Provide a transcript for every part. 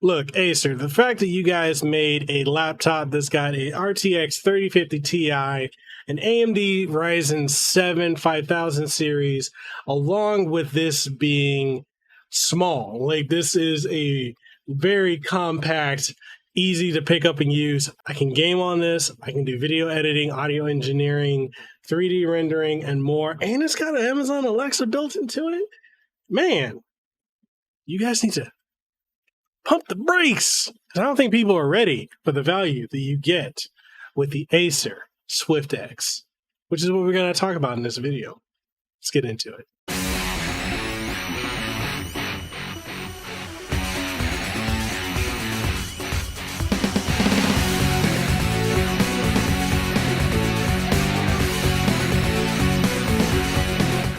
Look, Acer, the fact that you guys made a laptop that's got a RTX 3050 Ti, an AMD Ryzen 7 5000 series, along with this being small, like this is a very compact, easy to pick up and use. I can game on this. I can do video editing, audio engineering, 3D rendering, and more. And it's got an Amazon Alexa built into it. Man, you guys need to pump the brakes. I don't think people are ready for the value that you get with the Acer Swift X, which is what we're going to talk about in this video. Let's get into it.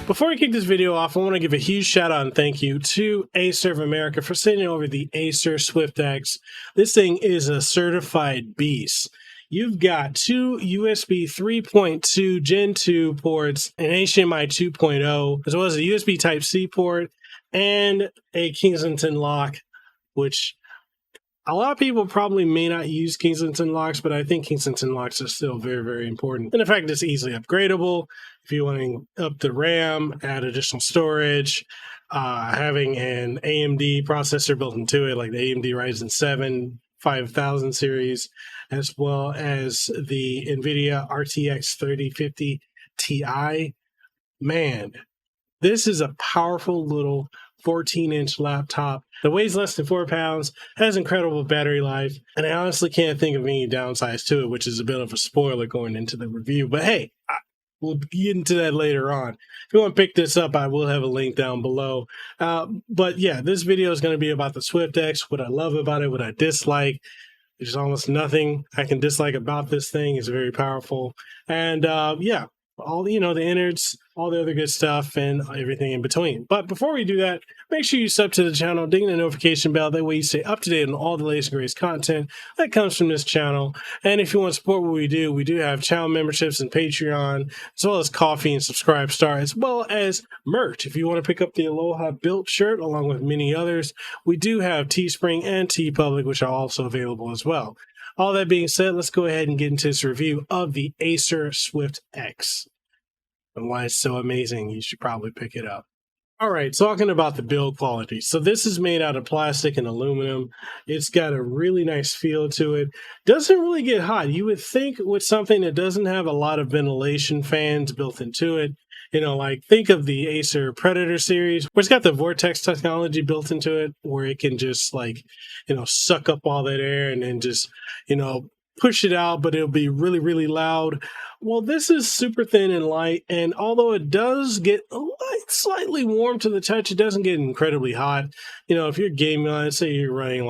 Before we kick this video off, I want to give a huge shout out and thank you to Acer of America for sending over the Acer Swift X. This thing is a certified beast. You've got two USB 3.2 Gen 2 ports, an HDMI 2.0, as well as a USB Type-C port, and a Kensington lock, which a lot of people probably may not use Kensington locks, but I think Kensington locks are still very, very important. And the fact it's easily upgradable, if you want to up the RAM, add additional storage, having an AMD processor built into it, like the AMD Ryzen 7 5000 series, as well as the NVIDIA RTX 3050 Ti. Man, this is a powerful little 14-inch laptop that weighs less than 4 pounds, has incredible battery life, and I honestly can't think of any downsides to it, which is a bit of a spoiler going into the review. But hey, we'll get into that later on. If you want to pick this up, I will have a link down below. But yeah, this video is going to be about the Swift X, what I love about it, what I dislike. There's almost nothing I can dislike about this thing. It's very powerful. And yeah, all the innards, all the other good stuff, and everything in between. But before we do that, make sure you sub to the channel, ding the notification bell. That way you stay up to date on all the latest and greatest content that comes from this channel. And if you want to support what we do have channel memberships and Patreon, as well as coffee and Subscribe Star, as well as merch. If you want to pick up the Aloha Built shirt, along with many others, we do have Teespring and TeePublic, which are also available as well. All that being said, let's go ahead and get into this review of the Acer Swift X and why it's so amazing. You should probably pick it up. All right, talking about the build quality. So this is made out of plastic and aluminum. It's got a really nice feel to it. Doesn't really get hot. You would think with something that doesn't have a lot of ventilation fans built into it, like think of the Acer Predator series, where it's got the vortex technology built into it, where it can just suck up all that air and then just, push it out, but it'll be really, really loud. Well, this is super thin and light, and although it does get slightly warm to the touch, it doesn't get incredibly hot. If you're gaming on it, say you're running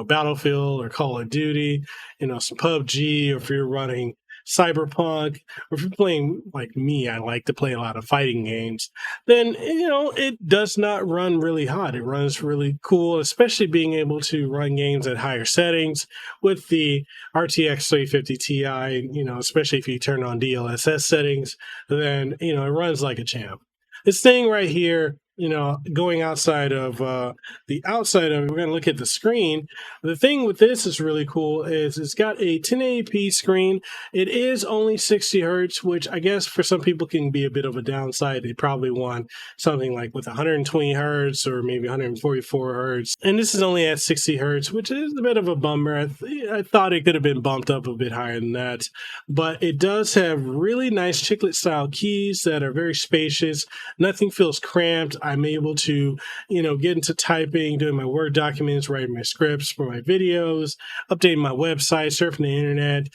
Battlefield or Call of Duty, some PUBG, or if you're running Cyberpunk, or if you're playing like me, I like to play a lot of fighting games, then it does not run really hot. It runs really cool, especially being able to run games at higher settings with the RTX 3050 Ti, especially if you turn on DLSS settings, then it runs like a champ. This thing right here, going outside of the outside of it, we're going to look at the screen. The thing with this is really cool is it's got a 1080p screen. It is only 60 hertz, which I guess for some people can be a bit of a downside. They probably want something like with 120 hertz or maybe 144 hertz. And this is only at 60 hertz, which is a bit of a bummer. I thought it could have been bumped up a bit higher than that. But it does have really nice chiclet style keys that are very spacious. Nothing feels cramped. I'm able to, get into typing, doing my Word documents, writing my scripts for my videos, updating my website, surfing the internet,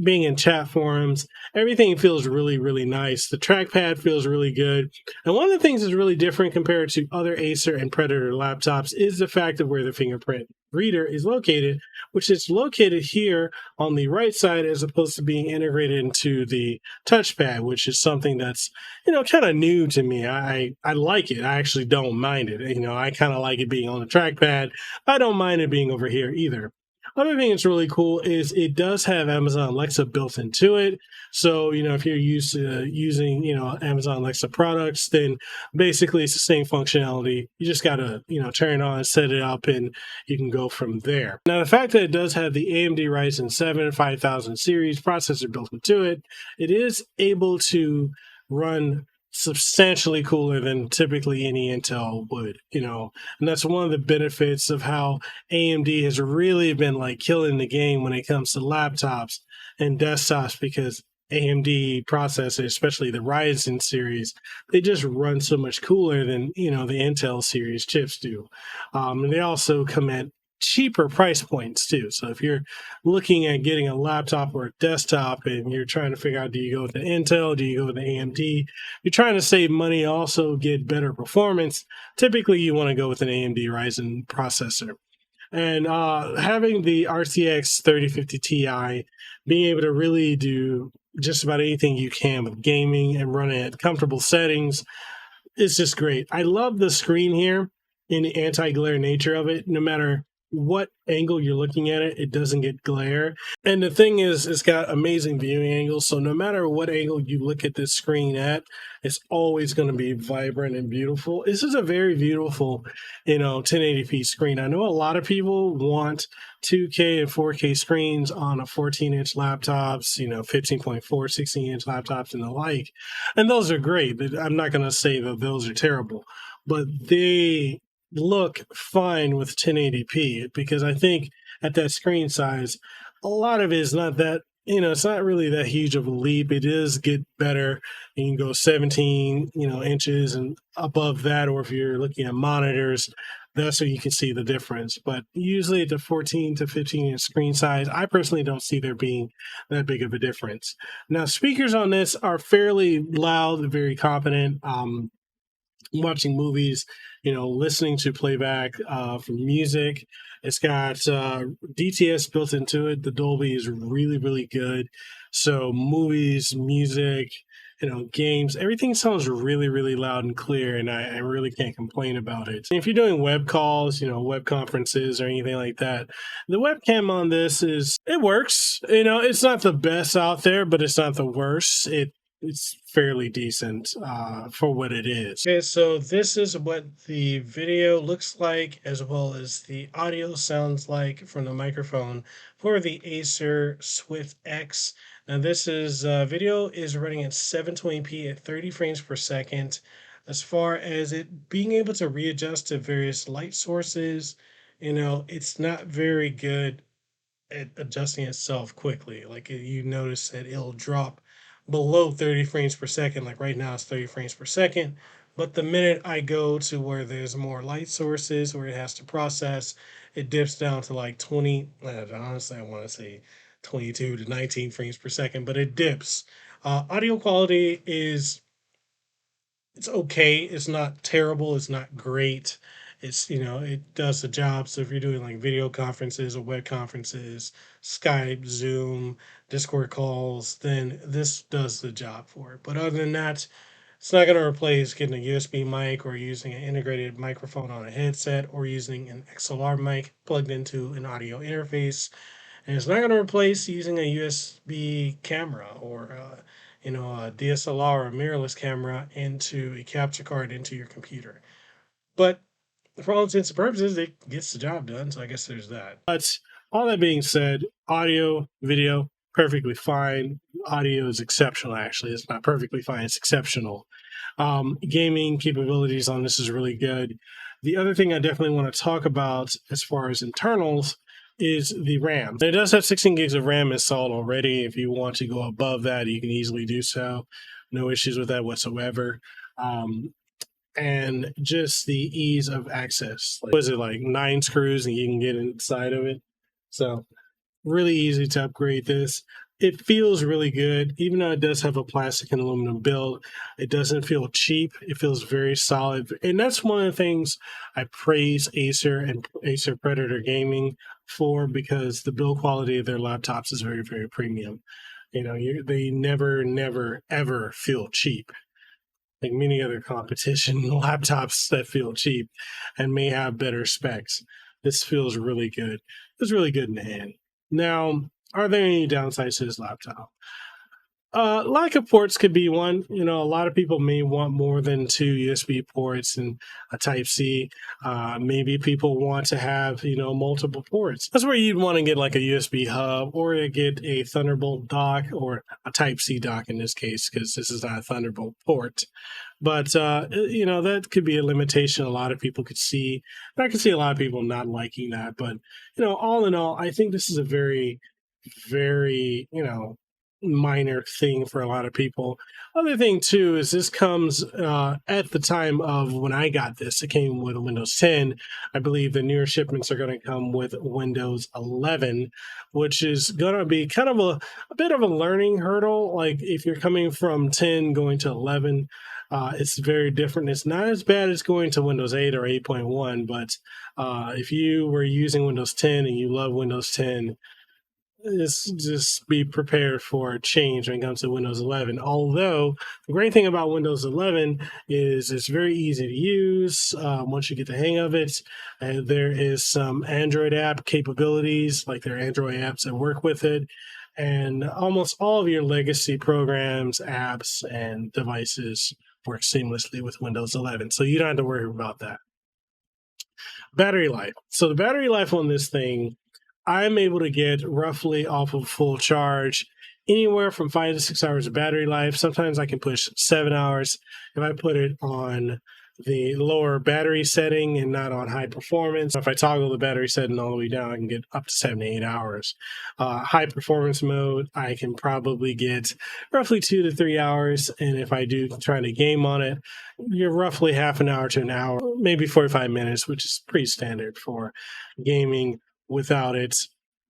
being in chat forums. Everything feels really, really nice. The trackpad feels really good. And one of the things that's really different compared to other Acer and Predator laptops is the fact of where the Fingerprint Reader is located, which is located here on the right side as opposed to being integrated into the touchpad, which is something that's, kind of new to me. I like it. I actually don't mind it. I kind of like it being on the trackpad. I don't mind it being over here either. Other thing that's really cool is it does have Amazon Alexa built into it. So, if you're used to using, Amazon Alexa products, then basically it's the same functionality. You just got to, turn it on, set it up, and you can go from there. Now, the fact that it does have the AMD Ryzen 7 5000 series processor built into it, it is able to run substantially cooler than typically any Intel would, and that's one of the benefits of how AMD has really been like killing the game when it comes to laptops and desktops, because AMD processors, especially the Ryzen series, they just run so much cooler than, the Intel series chips do. And they also come at cheaper price points too. So if you're looking at getting a laptop or a desktop and you're trying to figure out, do you go with the Intel, do you go with the AMD, you're trying to save money, also get better performance, typically you want to go with an AMD Ryzen processor. And having the RTX 3050 Ti, being able to really do just about anything you can with gaming and running at comfortable settings, it's just great. I love the screen here in the anti-glare nature of it. No matter what angle you're looking at it, it doesn't get glare. And the thing is, it's got amazing viewing angles. So no matter what angle you look at this screen at, it's always going to be vibrant and beautiful. This is a very beautiful, 1080p screen. I know a lot of people want 2K and 4K screens on a 14-inch laptops, 15.4, 16-inch laptops and the like. And those are great. I'm not going to say that those are terrible, but they look fine with 1080p, because I think at that screen size, a lot of it is not that, it's not really that huge of a leap. It does get better. You can go 17, inches and above that, or if you're looking at monitors, that's where you can see the difference. But usually at the 14 to 15 inch screen size, I personally don't see there being that big of a difference. Now, speakers on this are fairly loud, very competent. Watching movies, listening to playback from music. It's got DTS built into it. The Dolby is really, really good. So movies, music, games, everything sounds really, really loud and clear, and I really can't complain about it. If you're doing web calls, web conferences or anything like that, the webcam on this it works. It's not the best out there, but it's not the worst. It's fairly decent for what it is. Okay, so this is what the video looks like, as well as the audio sounds like from the microphone for the Acer Swift X. Now this is video is running at 720p at 30 frames per second. As far as it being able to readjust to various light sources, it's not very good at adjusting itself quickly. Like you notice that it'll drop below 30 frames per second. Like right now it's 30 frames per second. But the minute I go to where there's more light sources, where it has to process, it dips down to like 20. Honestly, I want to say 22 to 19 frames per second, but it dips. Audio quality it's okay. It's not terrible. It's not great. It's, it does the job. So if you're doing like video conferences or web conferences, Skype, Zoom, Discord calls, then this does the job for it. But other than that, it's not going to replace getting a USB mic or using an integrated microphone on a headset or using an XLR mic plugged into an audio interface. And it's not going to replace using a USB camera or a DSLR or a mirrorless camera into a capture card into your computer. But for all intents and purposes, it gets the job done. So I guess there's that. But all that being said, audio, video, perfectly fine. Audio is exceptional, actually. It's not perfectly fine. It's exceptional. Gaming capabilities on this is really good. The other thing I definitely want to talk about as far as internals is the RAM. It does have 16 gigs of RAM installed already. If you want to go above that, you can easily do so. No issues with that whatsoever. And just the ease of access. Was it like 9 screws and you can get inside of it? So really easy to upgrade this. It feels really good, even though it does have a plastic and aluminum build. It doesn't feel cheap. It feels very solid. And that's one of the things I praise Acer and Acer Predator Gaming for, because the build quality of their laptops is very, very premium. They never, ever feel cheap. Like many other competition laptops that feel cheap and may have better specs. this feels really good. It's really good in the hand. Now, are there any downsides to this laptop? Lack of ports could be one. A lot of people may want more than 2 USB ports and a Type C. Maybe people want to have, multiple ports. That's where you'd want to get like a USB hub or get a Thunderbolt dock or a Type C dock in this case, because this is not a Thunderbolt port. But, that could be a limitation a lot of people could see. And I can see a lot of people not liking that. But, all in all, I think this is a very, very, minor thing for a lot of people. Other thing too is this comes at the time of when I got this, it came with Windows 10. I believe the newer shipments are going to come with Windows 11, which is going to be kind of a bit of a learning hurdle. Like if you're coming from 10 going to 11, it's very different. It's not as bad as going to Windows 8 or 8.1, but if you were using Windows 10 and you love Windows 10, just be prepared for a change when it comes to Windows 11. Although the great thing about Windows 11 is it's very easy to use once you get the hang of it. There is some Android app capabilities, like there are Android apps that work with it. And almost all of your legacy programs, apps, and devices work seamlessly with Windows 11. So you don't have to worry about that. Battery life. So the battery life on this thing, I'm able to get roughly off of full charge anywhere from 5 to 6 hours of battery life. Sometimes I can push 7 hours if I put it on the lower battery setting and not on high performance. If I toggle the battery setting all the way down, I can get up to 7 to 8 hours. High performance mode, I can probably get roughly 2 to 3 hours. And if I do try to game on it, you're roughly half an hour to an hour, maybe 45 minutes, which is pretty standard for gaming without it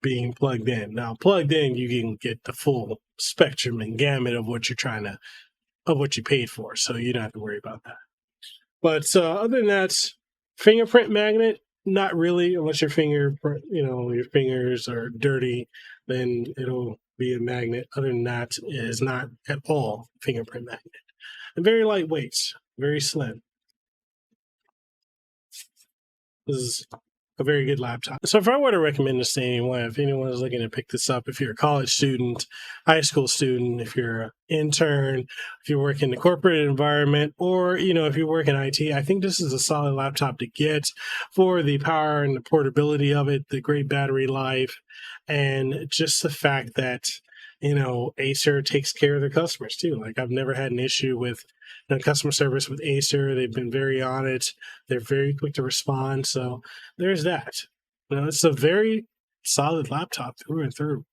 being plugged in. Now, plugged in, you can get the full spectrum and gamut of what what you paid for. So you don't have to worry about that. But other than that, fingerprint magnet, not really, unless your your fingers are dirty, then it'll be a magnet. Other than that, it is not at all fingerprint magnet. And very lightweight, very slim. This is a very good laptop. So if I were to recommend this to anyone, if anyone is looking to pick this up, if you're a college student, high school student, if you're an intern, if you work in the corporate environment, or, if you work in IT, I think this is a solid laptop to get for the power and the portability of it, the great battery life, and just the fact that, Acer takes care of their customers too. Like I've never had an issue with customer service with Acer. They've been very on it. They're very quick to respond. So there's that. It's a very solid laptop through and through.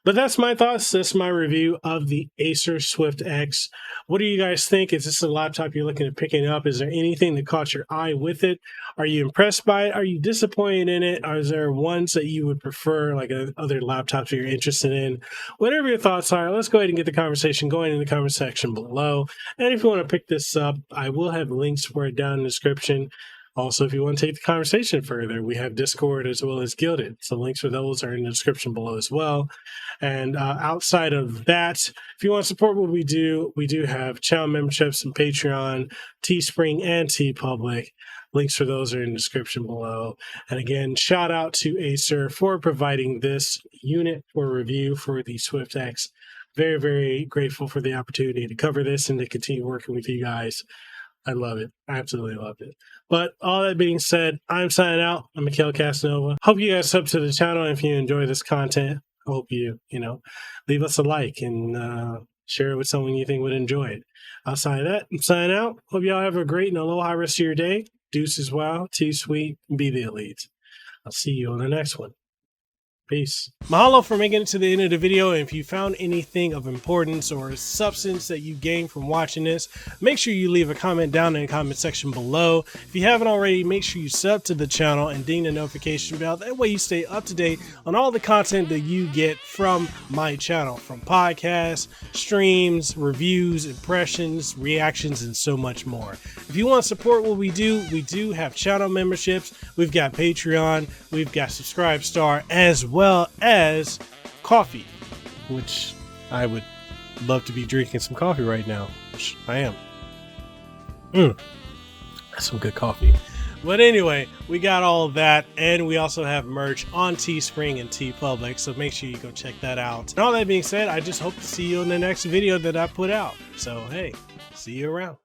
But that's my thoughts. That's my review of the Acer Swift X. What do you guys think? Is this a laptop you're looking at picking up? Is there anything that caught your eye with it? Are you impressed by it? Are you disappointed in it? Are there ones that you would prefer, like other laptops you're interested in? Whatever your thoughts are, let's go ahead and get the conversation going in the comment section below. And if you want to pick this up, I will have links for it down in the description. Also, if you want to take the conversation further, we have Discord as well as Guilded. So links for those are in the description below as well. And outside of that, if you want to support what we do have channel memberships and Patreon, Teespring, and TeePublic. Links for those are in the description below. And again, shout out to Acer for providing this unit for review for the Swift X. Very, very grateful for the opportunity to cover this and to continue working with you guys. I love it. I absolutely love it. But all that being said, I'm signing out. I'm Mekel Kasanova. Hope you guys sub to the channel. If you enjoy this content, I hope you leave us a like and share it with someone you think would enjoy it. Outside of that, I'm signing out. Hope y'all have a great and aloha rest of your day. Deuces well, tea sweet, and be the elite. I'll see you on the next one. Peace. Mahalo for making it to the end of the video. And if you found anything of importance or substance that you gained from watching this, make sure you leave a comment down in the comment section below. If you haven't already, make sure you sub to the channel and ding the notification bell. That way you stay up to date on all the content that you get from my channel, from podcasts, streams, reviews, impressions, reactions, and so much more. If you want to support what we do have channel memberships. We've got Patreon, we've got Subscribe Star, as well as coffee, which I would love to be drinking some coffee right now, which I am. That's some good coffee. But anyway, we got all of that, and we also have merch on Teespring and TeePublic, so make sure you go check that out. And all that being said, I just hope to see you in the next video that I put out. So hey, see you around.